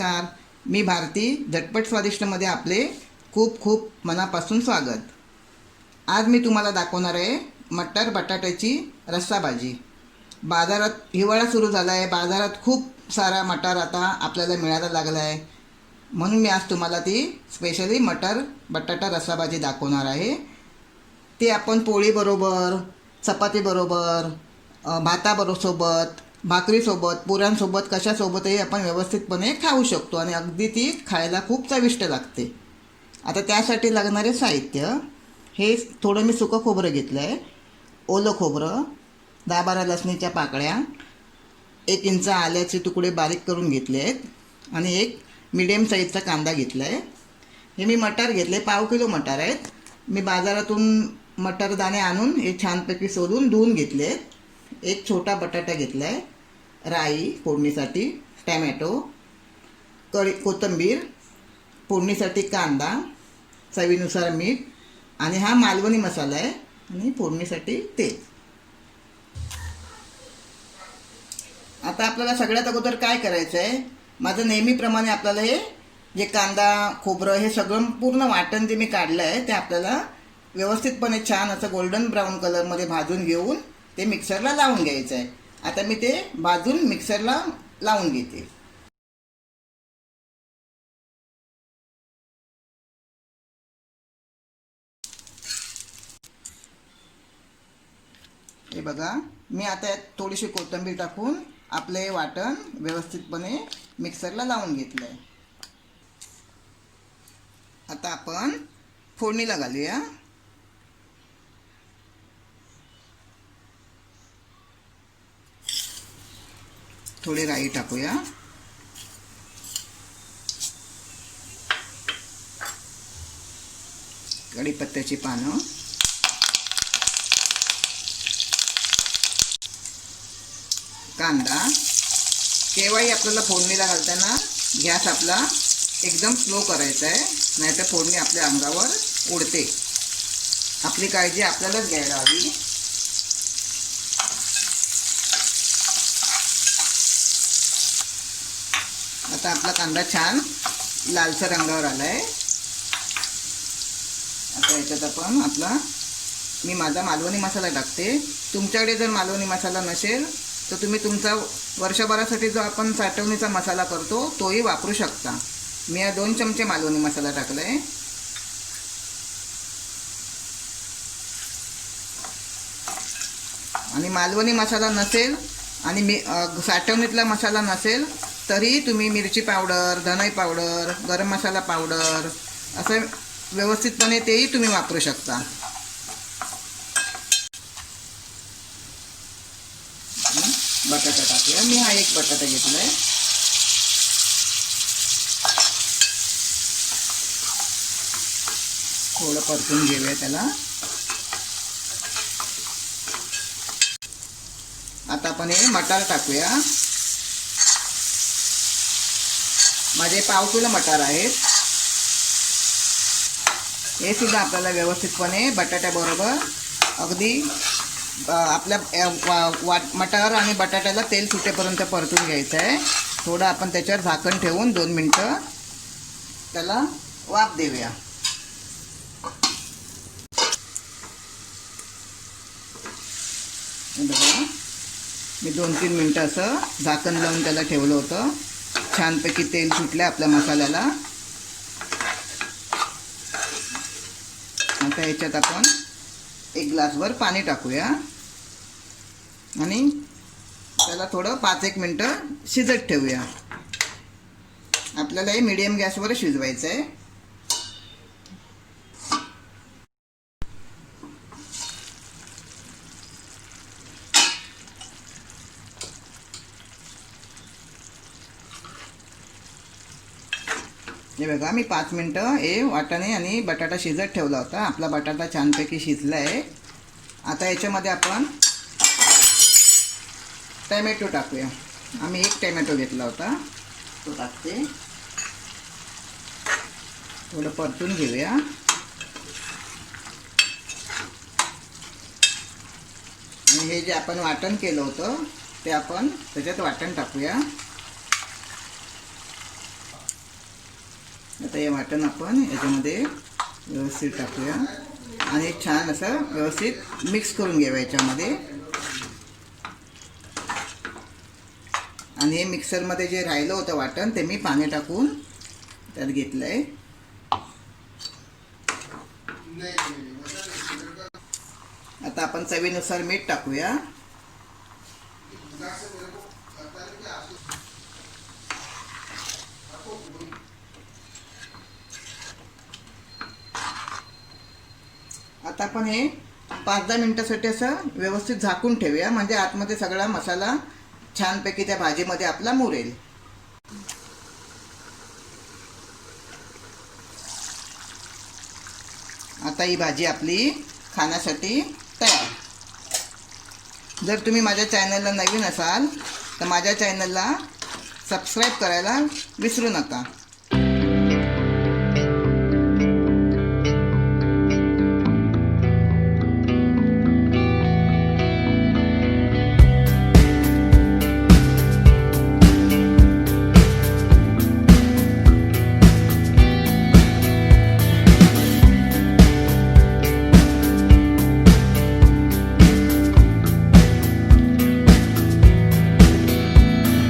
नमस्कार, मी भारती. झटपट स्वादिष्टमध्ये आपले खूप खूप मनापासून स्वागत. आज मी तुम्हाला दाखवणार आहे मटर बटाट्याची रस्सा भाजी. बाजारात हिवाळा सुरू झाला आहे, बाजारात खूप सारा मटार आता आपल्याला मिळायला लागला आहे. म्हणून मी आज तुम्हाला ती स्पेशली मटर बटाटा रस्सा भाजी दाखवणार आहे. ते आपण पोळीबरोबर, चपातीबरोबर, भाताबरोबर सोबत, भाकरीसोबत, पुऱ्यांसोबत, कशासोबतही आपण व्यवस्थितपणे खाऊ शकतो आणि अगदी ती खायला खूप चविष्ट लागते. आता त्यासाठी लागणारे साहित्य, हे थोडं मी सुकं खोबरं घेतलं आहे, ओलं खोबरं, 10-12 लसणीच्या पाकळ्या, 1 इंच आल्याचे तुकडे बारीक करून घेतले आहेत आणि एक मीडियम साईजचा कांदा घेतला आहे. हे मी मटार घेतले, 1/2 किलो मटार आहेत. मी बाजारातून मटारदाणे आणून हे छानपैकी सोलून धुवून घेतले आहेत. एक छोटा बटाटा घेतला आहे, राई फोडणीसाठी, टॅमॅटो, कोथिंबीर, फोडणीसाठी कांदा, चवीनुसार मीठ आणि हा मालवणी मसाला आहे आणि फोडणीसाठी तेल. आता आपल्याला सगळ्यात अगोदर काय करायचं आहे, माझं नेहमीप्रमाणे आपल्याला हे जे कांदा खोबरं हे सगळं पूर्ण वाटण जे मी काढलं आहे ते आपल्याला व्यवस्थितपणे छान असं गोल्डन ब्राऊन कलरमध्ये भाजून घेऊन ते मिक्सरला लावून घ्यायचं आहे. आता मी ते भाजून मिक्सरला लावून घेते. हे बघा, मी आता थोडीशी कोथिंबीर टाकून आपले वाटण व्यवस्थितपणे मिक्सरला लावून घेतलं आहे. आता आपण फोडणीला घालूया. थोडी राई टाकूया, कढीपत्त्याची पानं, कांदा. केव्हाही आपल्याला फोडणीला घालताना गॅस आपला एकदम स्लो करायचा आहे, नाहीतर फोडणी आपल्या अंगावर उडते. आपली काळजी आपल्यालाच घ्यायला हवी. आता आपला कांदा छान लालसर रंगावर आला आहे. आता याच्यात आपण मी माझा मालवणी मसाला टाकते. तुमच्याकडे जर मालवणी मसाला नसेल तर तुम्ही तुमचा वर्षभरासाठी जो आपण साठवणीचा मसाला करतो तोही वापरू शकता. मी 2 चमचे मालवणी मसाला टाकला आहे. आणि मालवणी मसाला नसेल आणि साठवणीतला मसाला नसेल तरी तुम्ही मिरची पावडर, धने पावडर, गरम मसाला पावडर असं व्यवस्थितपणे तेही तुम्ही वापरू शकता. बटाटा टाकूया. मी हा एक बटाटा घेतला आहे. थोडं परतून घेऊया त्याला. आता आपण हे मटार टाकूया. माझे 1/2 किलो मटार आहेत. हे सुद्धा आपल्याला व्यवस्थितपणे बटाट्याबरोबर अगदी आपल्या मटार आणि बटाट्याला तेल सुटेपर्यंत परतून घ्यायचं आहे. थोडं आपण त्याच्यावर झाकण ठेवून 2 मिनटं त्याला वाफ देऊया. बघा, मी 2-3 मिनटं असं झाकण लावून त्याला ठेवलं होतं. छानपैकी तेल सुटलं आपल्या मसाल्याला. आता याच्यात आपण 1 ग्लासभर पाणी टाकूया आणि त्याला थोडं 5-1 मिनटं शिजत ठेवूया. आपल्याला हे मीडियम गॅसवर शिजवायचं आहे. हे बघा, मी 5 मिनटं हे वाटाणे आणि बटाटा शिजत ठेवला होता. आपला बटाटा छानपैकी शिजला आहे. आता याच्यामध्ये आपण टॅमॅटो टाकूया. आम्ही 1 टॅमॅटो घेतला होता, तो टाकते. थोडं परतून घेऊया. आणि हे जे आपण वाटण केलं होतं ते आपण त्याच्यात वाटण टाकूया. आता हे वाटण आपण याच्यामध्ये व्यवस्थित टाकूया आणि छान असं व्यवस्थित मिक्स करून घ्यावं याच्यामध्ये. आणि हे मिक्सरमध्ये जे राहिलं होतं वाटण ते मी पाणी टाकून त्यात घेतलं आहे. आता आपण चवीनुसार मीठ टाकूया. आता आपण हे 5-10 मिनिटासाठी असं व्यवस्थित झाकून ठेवूया, म्हणजे आतमध्ये सगळा मसाला छानपैकी त्या भाजीमध्ये आपला मुरेल. आता ही भाजी आपली खाण्यासाठी तयार. जर तुम्ही माझ्या चॅनलला नवीन असाल तर माझ्या चॅनलला सबस्क्राईब करायला विसरू नका.